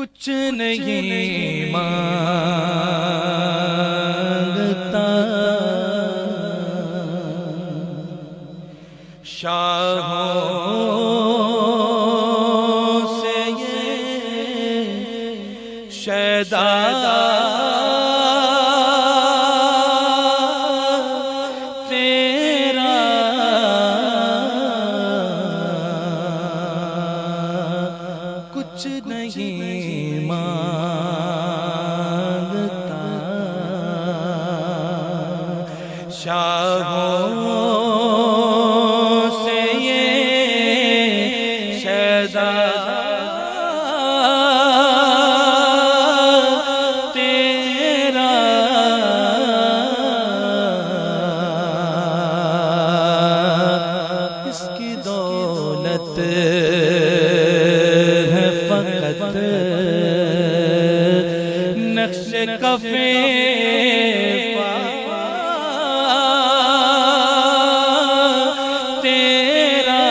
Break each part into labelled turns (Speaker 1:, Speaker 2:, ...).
Speaker 1: कुछ नहीं मांगता शाहों से ये शैदा तेरा कुछ नहीं मांगता शाहों से ये शैदा तेरा इसकी दौलत है फकत नक्श कफे तेरा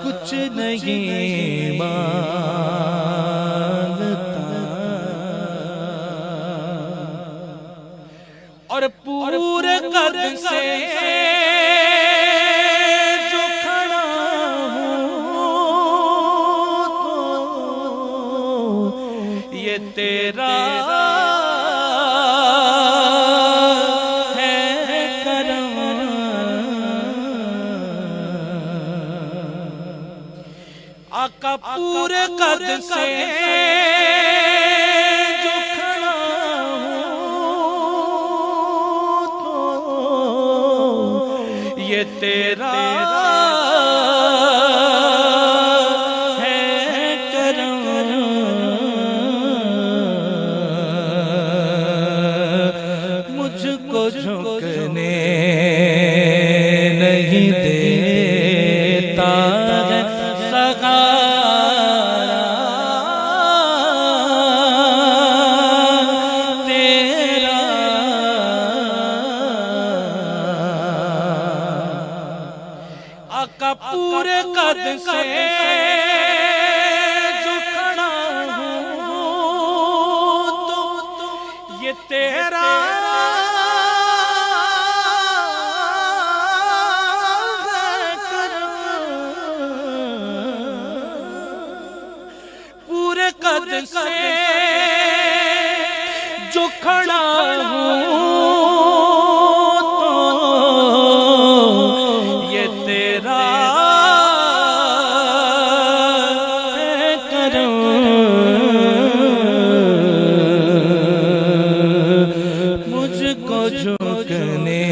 Speaker 1: कुछ नहीं मांगता और पूरे कद से जो खड़ा हूँ तो ये तेरा है करम। आका पूरे कद से जो खड़ा हूँ तो ये तेरा है करम। मुझको झुकने नहीं देता है सहारा तेरा आका पूरे कद से जो खड़ा हूँ तो ये तेरा पूरे कद से जो खड़ा हूँ तो ये तेरा है करम। मुझको झुकने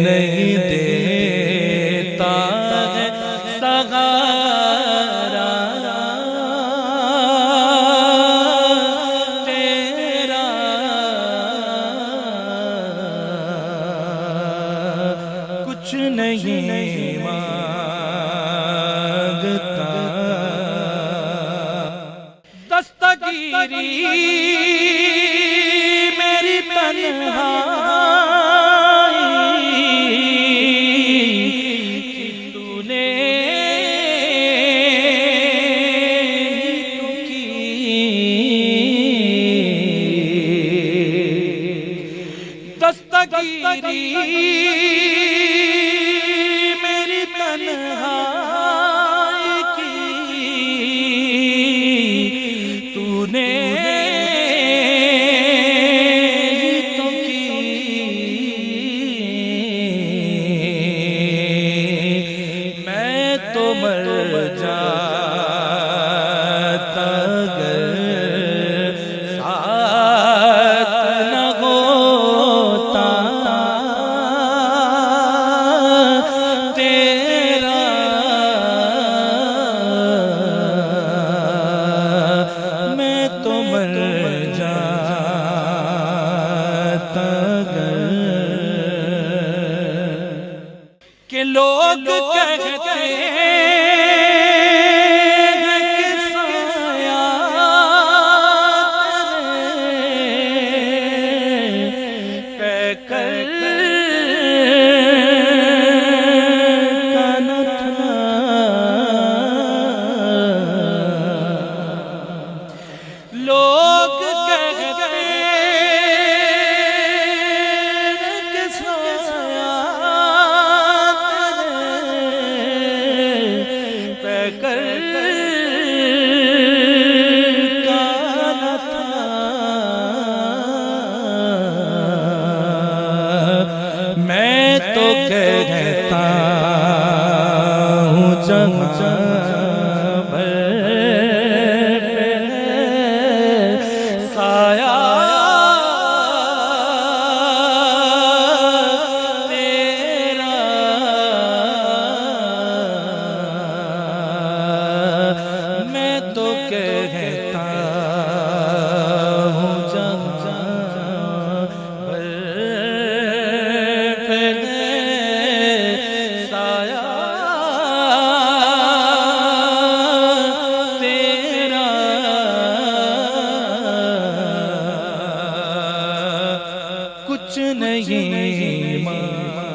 Speaker 1: नहीं देता है सहारा तेरा कुछ नहीं मांगता। दस्तगीरी मेरी तन्हाई तूने की दस्तगीरी मेरी तन्हाई की तूने तो की। मैं तो मर जाता अगर साथ न होता तेरा। मैं तो मर जाता अगर कि लोग कहते हैं कि साया तेरे पे कर का न जहाँ भर साया तेरा, मैं तो कहता हूँ जहाँ भर साया तेरा, कुछ नहीं मांगता।